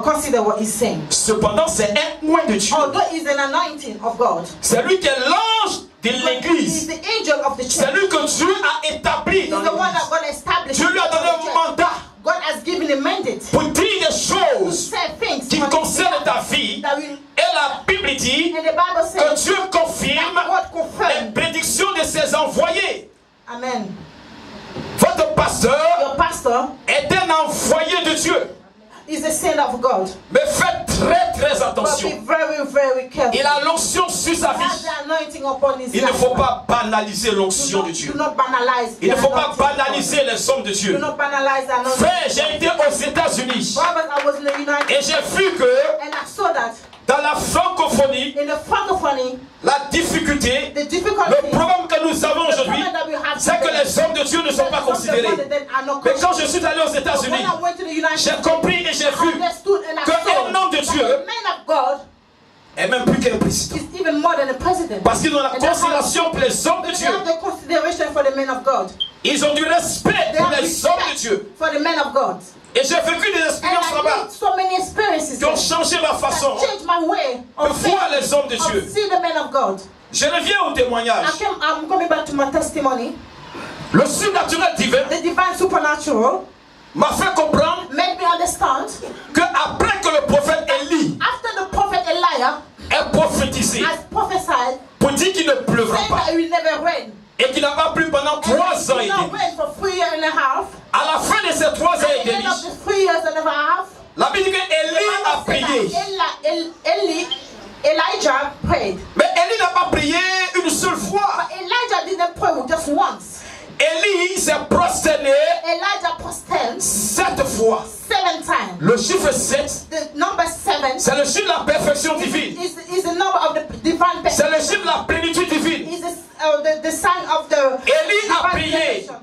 consider what He's saying. Cependant, c'est un oint de Dieu. Although He's an anointing of God, C'est lui qui est l'ange de He's l'église. the angel of the C'est church. lui que Dieu a établi He's dans the one that l'église. God established. Dieu lui a in the donné un church. mandat God has given a mandate pour dire des to choses say things qui on his concernent behalf ta vie. that will, Et la Bible dit and the Bible que says Dieu confirme that God les confirmed. prédictions de ses envoyés. Amen. Votre pasteur Your pastor est un envoyé de Dieu. is a saint of God. Mais faites très très But attention. be very, very careful. Il a l'onction sur sa He has vie. the anointing upon his Il ne life. faut pas banaliser l'onction de Do Dieu. not banalize. Il ne the faut pas anointing of God. banaliser les hommes de Do Dieu. not banalize the anointing. Frère, j'ai été aux États-Unis Brothers, I was in the United et j'ai vu que and I saw that dans la francophonie, in the francophonie, la difficulté, the difficulty, le problème que nous avons the aujourd'hui, problem that we have c'est que today, les hommes de Dieu ne sont pas some of the considérés. ones that are not Mais quand considered. je suis allé aux But États-Unis, when I went to the United j'ai States, compris et j'ai I vu understood and I qu'un saw homme de that Dieu the man of God est même plus qu'un président. is even more than a president. Parce qu'ils ont la And that's how- considération pour les hommes de They Dieu. have the consideration for the men of God. Ils ont du respect They pour have les hommes de respect Dieu. for the men of God. Et j'ai vécu des And expériences I là-bas made so many experiences qui ont that changé ma façon changed my way de of voir les hommes de Dieu. see the men of God. Je reviens au témoignage. I'm coming back to my testimony. Le surnaturel divin The divine supernatural m'a fait comprendre made me understand que après que le prophète Élie after the prophet Elijah ait prophétisé has prophesied pour dire qu'il ne pleuvra saying pas that it will never rain. et qu'il n'a pas plu pendant 3 ans et It will not demi. rain for 3 years and a half. À la fin de ces 3 ans At et the end demi, of the 3 years and a half, la Bible dit que Élie a prié. Elijah prayed. Mais Élie n'a pas prié une seule fois. But Elijah didn't pray just once. Élie s'est prosterné Elijah prostrated 7 fois. 7 times. Le chiffre 7, The number 7 c'est le chiffre de la perfection divine. is the number of the divine C'est le perfection. chiffre de la plénitude divine. Is the sign of the Élie a divine prié. perfection.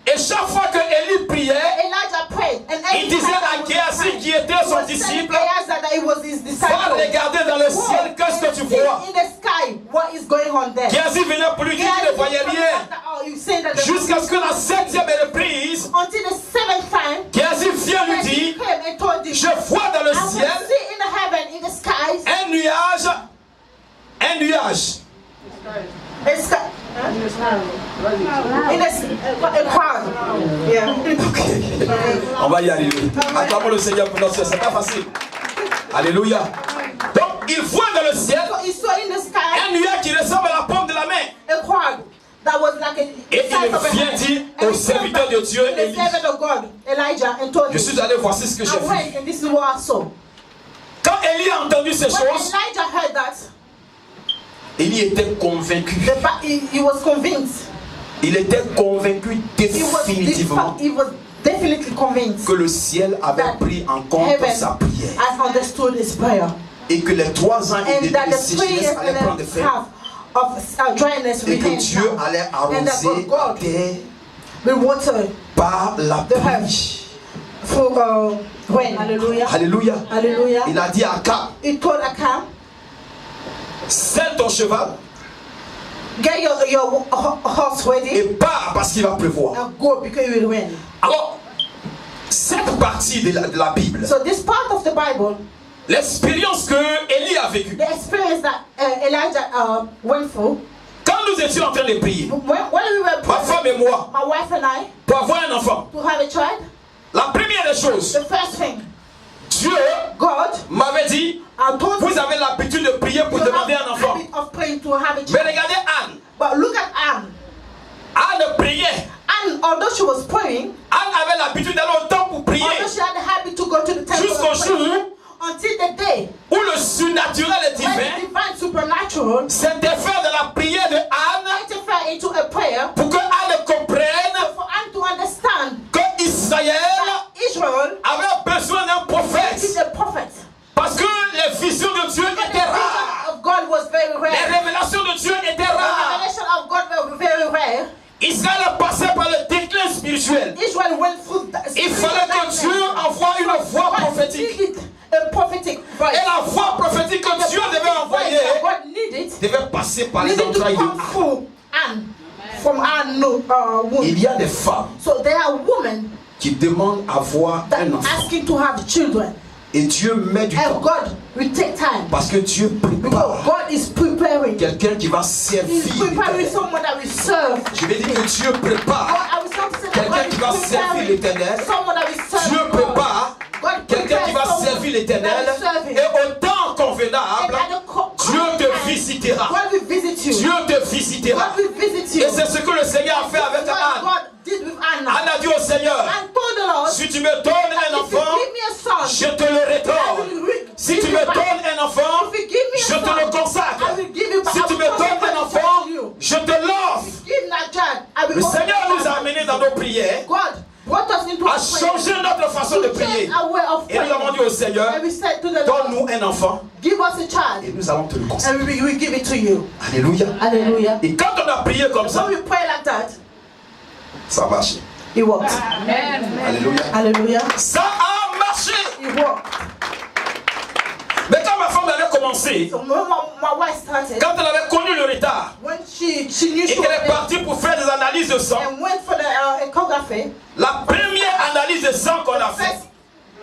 Et chaque fois que Élie priait, Elijah prayed, and every il disait time à that Géasi was qui était son telling disciple, Gehazi that it was his va disciple. regarder dans le ciel, qu'est-ce que tu vois? In the sky, what is going on there? Géasi venait pour lui dire qu'il ne voyait rien. Oh, you say that the Jusqu'à ce que la 7e reprise, until the 7th time, Géasi vient lui he dire, came and told him, je vois un nuage. It's got, a crowd. Yeah. On va y arriver. Acclamons le Seigneur pour notre ciel. C'est pas facile. Alléluia. Donc, il voit dans le ciel So he saw in the sky un nuage qui ressemble à la paume de la main. a crowd that was like a Et il vient dire au serviteur de Dieu, the Élie, servant of God, Elijah, and told je him, suis allé, voici ce que j'ai I vu. went and this is what I saw. Quand Élie a entendu ces When choses, Elijah heard that, Élie était convaincu. he was convinced. Il était convaincu définitivement He was definitely convinced que le ciel avait that pris en compte heaven sa prière. has understood his prayer. Et que les 3 ans et And that demi de the 3 sécheresse years allaient prendre and fin. a half of dryness Et que remained Dieu now. allait And that arroser la God terre will water par la the earth pluie. for rain. Hallelujah. Alléluia. Hallelujah. Il a dit à Akab, He told Akab, selle ton cheval get your horse ready et pars parce qu'il va pleuvoir. and go because it will rain. Alors, cette partie de la Bible, So this part of the Bible, l'expérience que Élie a vécue, the experience that Elijah went through, quand nous étions en train de prier, when we were ma femme et moi, my wife and I, pour avoir un enfant, to have a child, la première des choses, the first thing, Dieu God m'avait dit, told vous avez l'habitude de prier pour you demander have un a enfant. habit of praying to have a Mais child. regardez Anne. But look at Anne. Anne priait. Anne, although she was praying, Anne avait l'habitude d'aller au temple pour prier. although she had the habit to go to the temple Jusqu'au and pray, jour until the day où le surnaturel et when the divin divine supernatural s'interfère dans la prière de Anne interfere into a prayer pour que Anne comprenne for Anne to understand que Israël Israel avait besoin d'un is prophète. a prophet. Parce que les visions de Dieu The étaient rares. vision of God was very Les rare. révélations de Dieu étaient The rares. revelation of God were very rare. Israël passait par le déclin spirituel. Israel went through that. Il fallait que Dieu envoie une voix prophétique. A prophetic voice. Et la voix prophétique que Dieu devait envoyer God needed devait passer par les needed to entrailles de come Anne. through Anne, from Anne womb. Il y a des femmes So there are women qui demandent à avoir that un enfant. asking to have children, Et Dieu met du and temps. God will take time Parce que Dieu because prépare God is preparing. quelqu'un qui va He's servir preparing l'Éternel. someone that will serve. Je vais dire que Dieu God, prépare I was not saying that quelqu'un God qui is va servir preparing l'Éternel. someone that will serve Dieu God. prépare God quelqu'un qui va prepares someone servir l'Éternel. that will serve Him. Et au temps And convenable, at the Dieu te time, visitera. God will visit you. Dieu te visitera. God will visit you. Et c'est ce que le Seigneur a fait avec What Anne. God did with Anna. Anne a dit au Seigneur, And told the Lord, si tu me donnes un if you enfant, give me a son, je te le I rétords. will Si give tu you me back. donnes un enfant, If you give me a je te son, le consacre. I will give you back. Si I tu will me donnes consecrate un it enfant, to you. je te l'offre. Give that child. I will Le consecrate Seigneur nous a that. amenés dans nos prières God brought us into à a prayer changer notre façon de to prier. change our way of Et nous avons dit praying. au Seigneur, And we said to the Lord, donne-nous un enfant give us a et child, nous allons te le consacrer. and we will give it to you. Alléluia. Hallelujah. Et quand on a prié comme ça, When we pray like that, ça a marché. it works. Alléluia. Hallelujah. Ça a marché. It worked. Mais quand ma femme avait commencé, So when my wife started, quand elle avait connu le retard when she knew et she qu'elle est was partie pour faire des analyses de sang, and went for the echography, la première analyse de sang qu'on a first faite,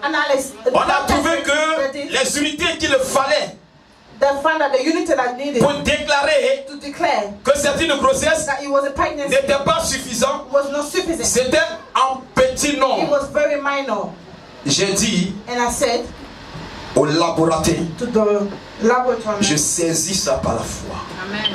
analysis, on a trouvé que les unités qu'il fallait they found that the unit that needed pour déclarer to declare que c'était une grossesse that it was a pregnancy n'était pas suffisant. was not sufficient. C'était en petit It nombre. was very minor. J'ai dit And I said au laboratoire, to the laboratory, je saisis ça par la foi.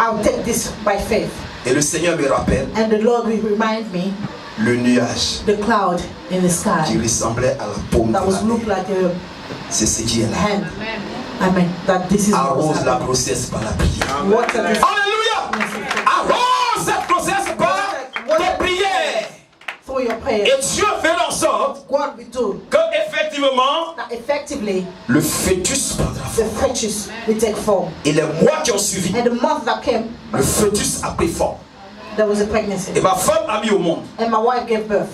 I'll take this by faith. Et le Seigneur me rappelle And the Lord will remind me le nuage the cloud in the qui sky ressemblait à la paume de that la was looked main. like a C'est ce qui est là. hand. Amen. That this is what was Arrose la happening. grossesse par la prière. Water this Alléluia. Arrose cette grossesse par tes prières. through your prayer. Et Dieu fait en sorte God will do que effectivement that effectively le fœtus prendra the forme. fetus will take form. Et les mois qui ont suivi, And the month that came, le fœtus a pris forme. there was a pregnancy. Et ma femme a mis au monde And my wife gave birth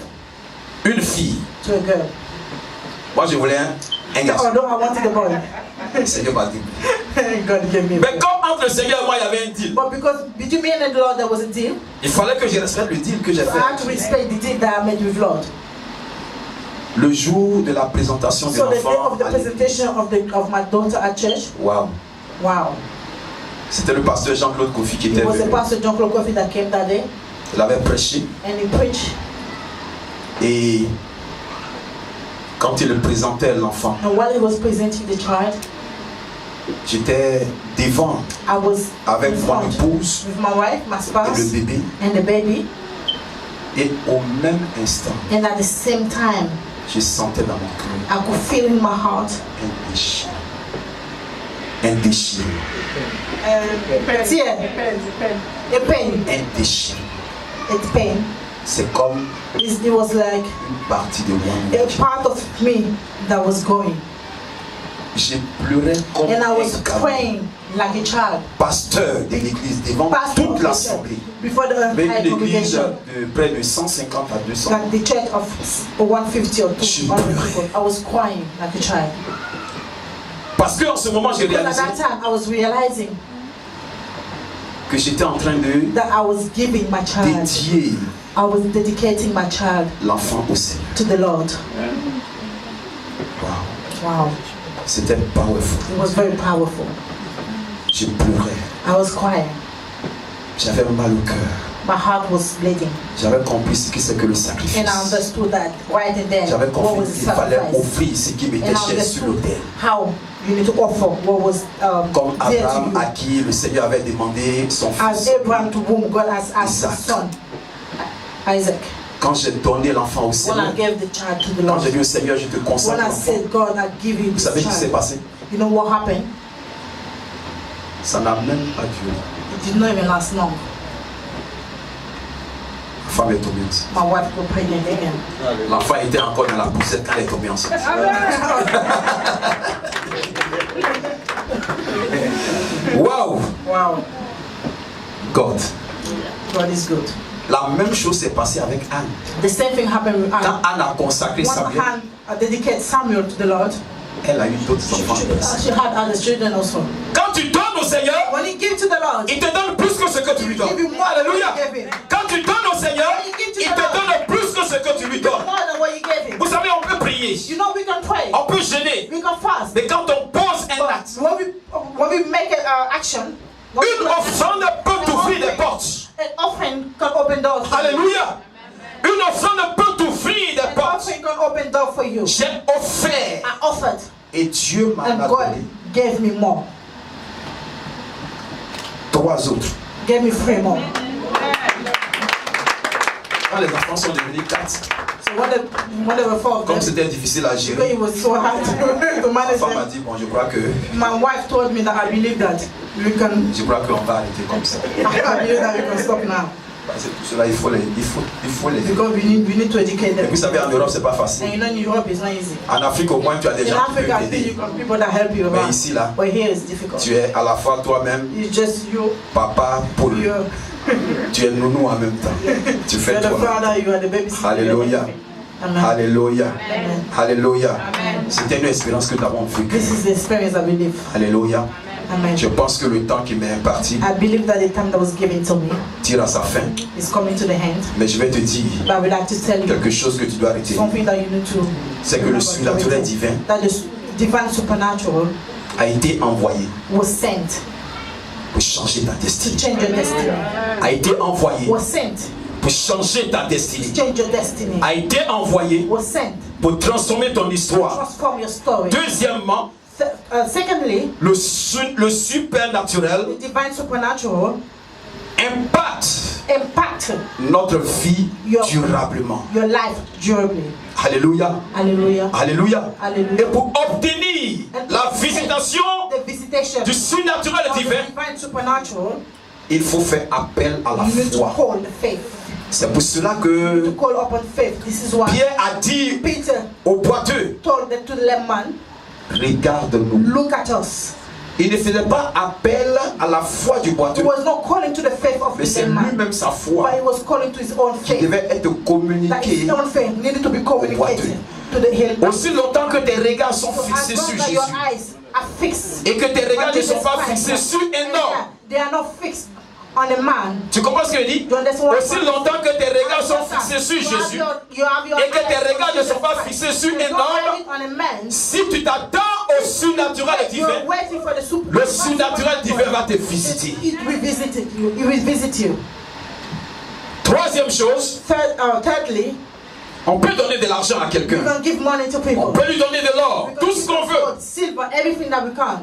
une fille. to a girl. Moi je voulais un garçon. Although I wanted a boy. Le Seigneur m'a dit. God gave me a boy. Mais comme entre le Seigneur et moi il y avait un deal, But because between me and the Lord there was a deal, il fallait que je respecte le deal que j'ai I had to fait. respect the deal that I made with Lord. Le jour de la présentation de So the day l'enfant of the à l'église. presentation of my daughter at church, Wow. wow. C'était le pasteur Jean-Claude Kofi qui était It was the venu. pastor Jean-Claude Kofi that came that day. Il avait prêché. And he preached. Et quand il le présentait l'enfant, And while he was presenting the child, j'étais devant I was avec in mon front épouse with my wife, my et spouse, le bébé. and the baby. Et au même instant, And at the same time, je sentais dans mon cœur I could feel in my heart un déchirement. Un déchirement. tear, a pain, Un déchirement. it's pain. C'est comme It was like une partie de moi. a part of me that was going. J'ai pleuré comme And I was un gamin. praying like a child. Pasteur de l'église devant Pastor toute of the l'assemblée. church, before the Mais entire une église congregation. de près de 150 à 200. Like the church of 150 or Je 200 pleurais. people. I was crying like a child. Parce qu'en ce moment, j'ai Because at réalisé that time I was realizing que j'étais en train de that I was giving my child, dédier I was dedicating my child l'enfant au Seigneur. to the Lord. Wow. Wow, C'était powerful. it was very powerful. Je pleurais. I was crying. J'avais mal au cœur. My heart was bleeding. J'avais compris ce que c'est que le sacrifice. And I understood that right and then J'avais what compris was the qu'il fallait sacrifice. offrir ce qui m'était And I cher sur understood l'autel. how you need to offer what was Comme dear to Abraham you. à qui le Seigneur avait demandé son As fils. Abraham to whom God has asked Isaac. his son, Isaac. Quand j'ai donné l'enfant au When Seigneur, I gave the child to the quand Lord, j'ai dit au Seigneur, je te consacre when I l'enfant. said, God, I give you Vous this savez ce qui s'est child, passé? you know what happened? Ça n'a même pas duré. It did not even last long. La femme est tombée enceinte. My wife got pregnant again. L'enfant était encore dans la poussette quand elle est tombée enceinte. Waouh! Wow, God. God is good. La même chose s'est passée avec Anne. The same thing happened with Quand Anna. Anne a consacré One Samuel, hand dedicated Samuel to the Lord. elle a eu d'autres enfants. She had other children also. Quand tu donnes au Seigneur, When you give to the Lord, il te donne plus que ce que tu lui donnes. give you more than Alléluia. what you gave him. Quand tu donnes au Seigneur, il te donne plus que ce que tu lui donnes. More than what you gave him. Vous savez, on peut prier, You know we can pray, on peut jeûner, we can fast. mais quand on pose un But acte, when we make an action, when we une do offrande peut t'ouvrir des portes. an offering can open doors. for you. Alléluia. Une offrande peut t'ouvrir des An portes. offering can open doors for you. J'ai offert I offered, et Dieu m'en and a God donné gave me more. 3 autres. Gave me 3 more. Quand les enfants sont devenus 4, So when they were 4 of comme them, c'était difficile à because gérer, it was so hard to ma manage femme m'a them, dit, bon, je crois my wife told me that I believe that we can. qu'on va arrêter comme ça. I believe that we can stop now Parce que tout cela, il faut les because we need to educate Et them. vous savez, en Europe, c'est pas And facile. you know, in Europe it's not easy. En Afrique, au moins, tu as des In gens qui peuvent Africa, still t'aider. you got people that help you Mais around. ici, là, But here it's difficult. tu es à la fois toi-même, It's just you. papa, Paul. You're, Tu es nounou en même temps. Tu fais you're the toi. father. You are the babysitter. Alléluia. Amen. Alléluia. Amen. Alléluia. C'était une expérience que nous avons vécue. This is the experience I believe. Alléluia. Amen. Je pense que le temps qui m'est imparti I believe that the time that was given to me tire à sa fin. is coming to the end. Mais je vais te dire But I would like to tell you quelque chose que tu dois arrêter. something that you need to. C'est que le surnaturel divin That the divine supernatural a été envoyé was sent pour changer ta to destinée. change your destiny. A été envoyé Was sent pour changer ta to destinée. change your destiny. A été envoyé Was sent pour transformer ton to histoire. transform your story. Deuxièmement, Secondly, le supernaturel the divine supernatural impact notre vie durablement. your life durably. Alléluia. Hallelujah. Alléluia. Hallelujah. Et pour obtenir la visitation The visitation du surnaturel of the divin, divine supernatural, il faut faire appel à la you need to foi. call the faith. C'est pour cela To que call upon faith. This is why Pierre a dit Peter au boiteux, told to the lame man, regarde-nous. look at us. Il ne faisait pas appel à la foi du He boiteux, was not calling to the faith of mais the c'est lame man, lui-même sa foi but he was calling to his own qui faith. devait être That communiquée. his own faith needed to be communicated to the healed man. Aussi longtemps que tes regards sont So fixés as long sur as your Jésus eyes are fixed et que tes regards on ne sont Jesus pas Christ, fixés sur un homme, they are not fixed on a man. tu comprends ce que je dis? You understand what Aussi longtemps que tes regards sont fixés sur Jésus you have your et que tes eyes on regards ne Jesus sont pas Christ. fixés sur You un don't have homme, it on a man. si tu t'attends au surnaturel divin, you're waiting for the le surnaturel divin va te visiter. It will visit you. It will visit you. Troisième chose, Thirdly, on peut donner de l'argent à we quelqu'un. can give money to people. On peut lui donner de l'or, We can tout give ce qu'on veut. gold, silver, everything that we can.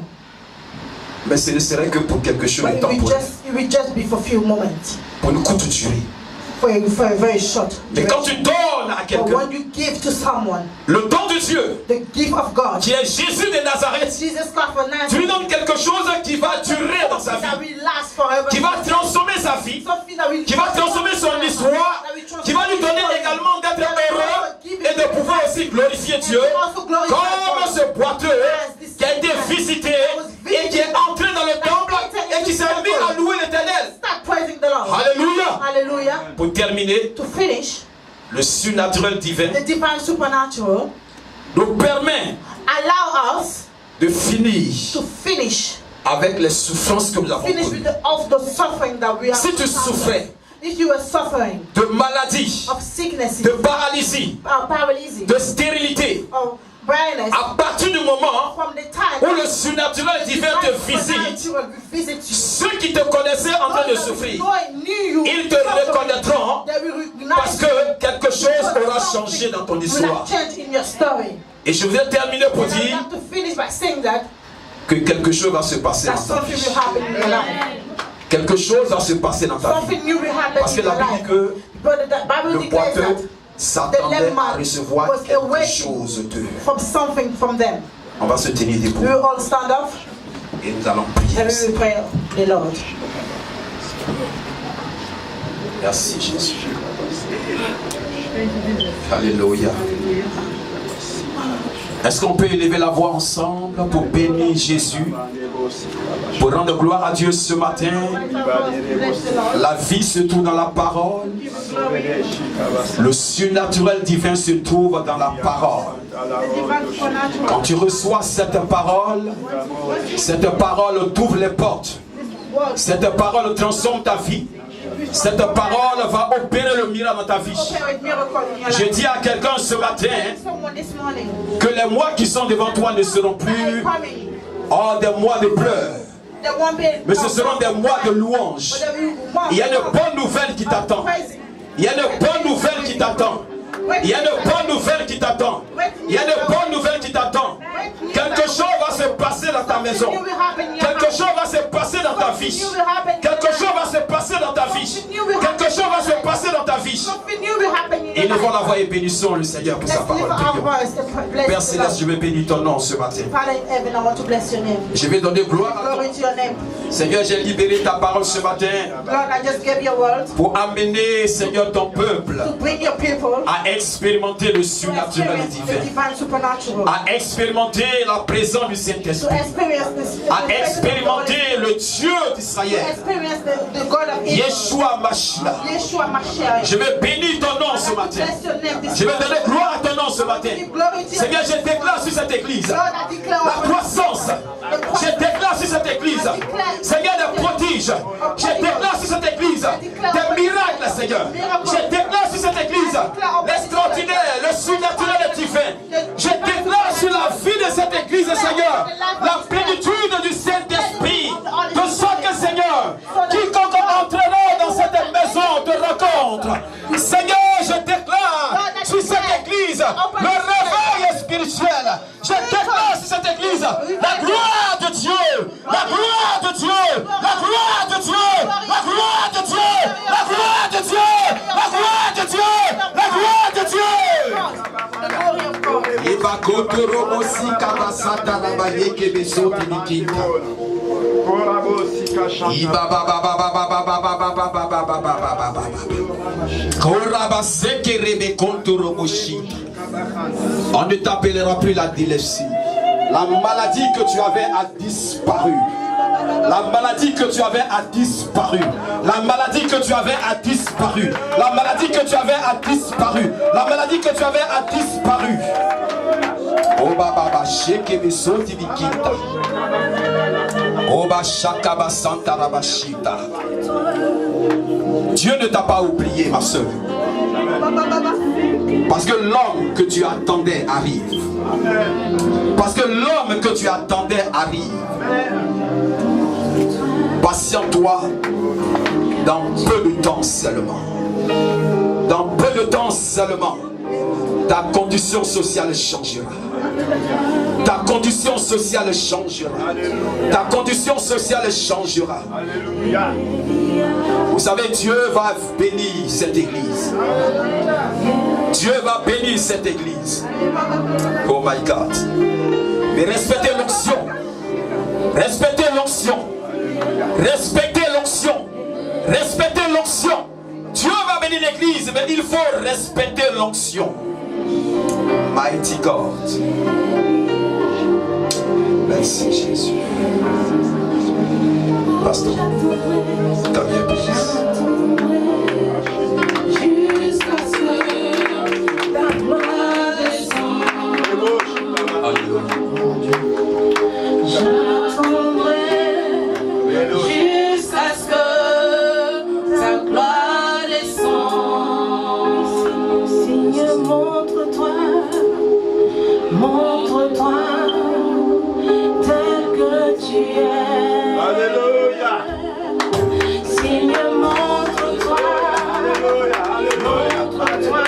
Mais ce ne serait que pour quelque chose But de it will temporaire, just be for a few moments, pour une courte durée. for a very short. Mais quand tu donnes à But quelqu'un when you give to someone le don de Dieu, the gift of God, qui est Jésus de Nazareth, Jesus Christ for tu lui Nazareth, donnes quelque chose qui va durer dans sa that vie, will last forever, qui va transformer sa vie, something that will qui va transformer son histoire, qui va lui donner également d'être heureux et de pouvoir aussi glorifier Dieu, comme ce boiteux qui a été visité et qui est entré dans le temple et qui s'est mis à louer l'Éternel. Start praising the Lord. Alléluia. Hallelujah. Pour terminer, To finish, le surnaturel divin the divine supernatural nous permet allow us de finir to finish avec les souffrances que nous avons with connues. of the suffering that we have. Si tu souffrais If you were suffering de maladies, of sicknesses, de paralysie, paralysis, de stérilité, of blindness, à partir du moment from the time où le surnaturel divin te visite, ceux qui te connaissaient en train de souffrir, ils te reconnaîtront parce que quelque chose aura changé dans ton histoire. Et je voudrais terminer pour dire que quelque chose va se passer dans ta vie. Quelque chose va se passer dans ta vie. Parce que la Bible dit que le boiteux s'attendait à recevoir quelque chose d'eux. On va se tenir debout et nous allons prier. Merci Jésus. Alléluia. Est-ce qu'on peut élever la voix ensemble pour bénir Jésus, pour rendre gloire à Dieu ce matin? La vie se trouve dans la parole. Le surnaturel divin se trouve dans la parole. Quand tu reçois cette parole t'ouvre les portes. Cette parole transforme ta vie. Cette parole va opérer le miracle dans ta vie. Je dis à quelqu'un ce matin que les mois qui sont devant toi ne seront plus des mois de pleurs, mais ce seront des mois de louanges. Il y a une bonne nouvelle qui t'attend. Il y a une bonne nouvelle qui t'attend. Il y a une bonne nouvelle qui t'attend. Il y a une bonne nouvelle qui t'attend. Quelque chose va se passer dans ta maison. Quelque chose va se passer dans ta vie. Quelque chose va se passer dans ta vie. Quelque chose va se passer dans ta vie. Et nous allons la voix et bénissons le Seigneur pour sa parole. Père Céleste, je vais bénir ton nom ce matin. Je vais donner gloire à toi. Seigneur, j'ai libéré ta parole ce matin pour amener, Seigneur, ton peuple à expérimenter le surnaturel divin, à expérimenter la présence du Saint-Esprit, à expérimenter le Dieu d'Israël, Yeshua Mashiach. Je vais bénir ton nom ce matin. Je vais donner gloire à ton nom ce matin. Seigneur, je déclare sur cette église la croissance. Je déclare sur cette église, Seigneur, des prodiges. Je déclare sur cette église des miracles, Seigneur. Je déclare sur cette église l'extraordinaire, le surnaturel divin. Je déclare sur la vie de cette église, Seigneur, la plénitude du Saint-Esprit. De sorte que, Seigneur, quiconque entrera dans cette maison de rencontre, Seigneur, je déclare sur cette église le réveil spirituel. Je déclare sur cette église la gloire de Dieu, la gloire de Dieu, la gloire de Dieu, la gloire de Dieu, la gloire de Dieu, la gloire de Dieu, la gloire de Dieu. On ne t'appellera plus la dilexie. La maladie que tu avais a disparu. La maladie que tu avais a disparu. La maladie que tu avais a disparu. La maladie que tu avais a disparu. La maladie que tu avais a disparu. Oh baba sheke besoti bikita. Oh ba shaka basanta rabashita. Dieu ne t'a pas oublié, ma soeur. Parce que l'homme que tu attendais arrive. Parce que l'homme que tu attendais arrive. Patiente-toi dans peu de temps seulement. Dans peu de temps seulement, ta condition sociale changera. Ta condition sociale changera. Ta condition sociale changera. Vous savez, Dieu va bénir cette église. Dieu va bénir cette église. Oh my God. Mais respectez l'onction. Respectez l'onction. Respectez l'onction. Respectez l'onction. Dieu va bénir l'église, mais il faut respecter l'onction. Mighty God. Merci Jésus. Pasteur, t'as bien pris. Jusqu'à ce que ta gloire descende. J'attendrai jusqu'à ce que ta gloire descende. Seigneur, montre-toi tel que tu es. Alléluia. Seigneur, montre-toi. Montre-toi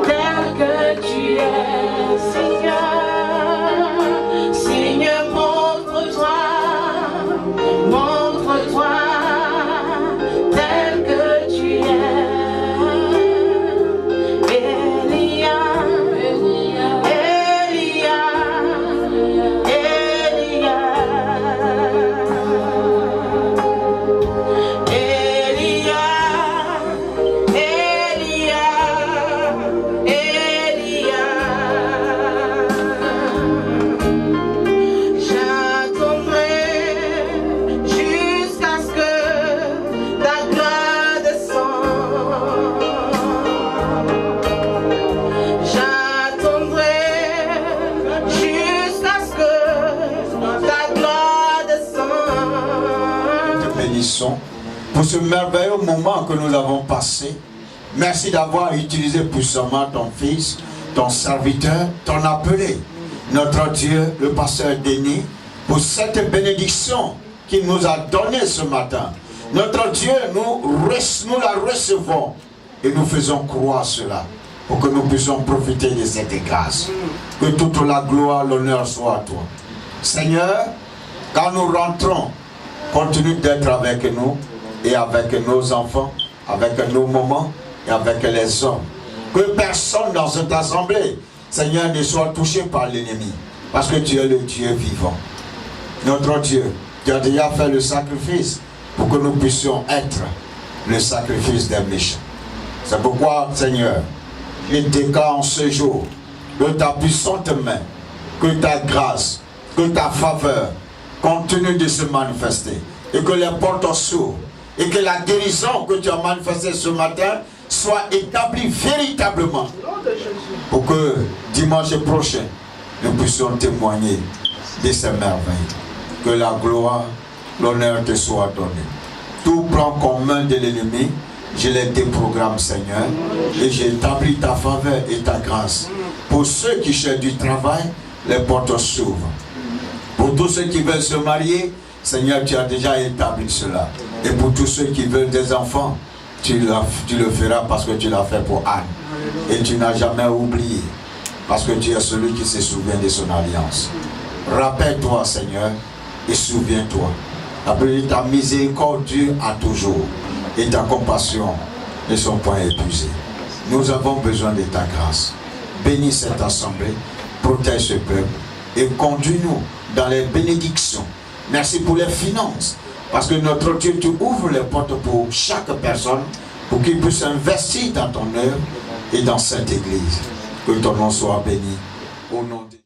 tel que tu es. Seigneur, Seigneur, montre-toi. Montre-toi tel que tu es. Elia, pour ce merveilleux moment que nous avons passé. Merci d'avoir utilisé puissamment ton fils, ton serviteur, ton appelé, notre Dieu, le pasteur Denis, pour cette bénédiction qu'il nous a donnée ce matin. Notre Dieu, nous la recevons et nous faisons croire cela pour que nous puissions profiter de cette grâce. Que toute la gloire, l'honneur soit à toi. Seigneur, quand nous rentrons, continue d'être avec nous et avec nos enfants, avec nos mamans et avec les hommes. Que personne dans cette assemblée, Seigneur, ne soit touché par l'ennemi. Parce que tu es le Dieu vivant. Notre Dieu, tu as déjà fait le sacrifice pour que nous puissions être le sacrifice des méchants. C'est pourquoi, Seigneur, je déclare en ce jour de ta puissante main, que ta grâce, que ta faveur continue de se manifester et que les portes s'ouvrent et que la guérison que tu as manifestée ce matin soit établie véritablement pour que dimanche prochain nous puissions témoigner de ces merveilles. Que la gloire, l'honneur te soit donné. Tout plan commun de l'ennemi, je les déprogramme, Seigneur, et j'établis ta faveur et ta grâce. Pour ceux qui cherchent du travail, les portes s'ouvrent. Pour tous ceux qui veulent se marier, Seigneur, tu as déjà établi cela. Et pour tous ceux qui veulent des enfants, tu le feras parce que tu l'as fait pour Anne. Et tu n'as jamais oublié, parce que tu es celui qui se souvient de son alliance. Rappelle-toi, Seigneur, et souviens-toi. Appelle ta miséricorde dure à toujours. Et ta compassion ne sont point épuisées. Nous avons besoin de ta grâce. Bénis cette assemblée, protège ce peuple et conduis-nous dans les bénédictions. Merci pour les finances, parce que notre Dieu, tu ouvres les portes pour chaque personne, pour qu'il puisse investir dans ton œuvre et dans cette église. Que ton nom soit béni. Au nom de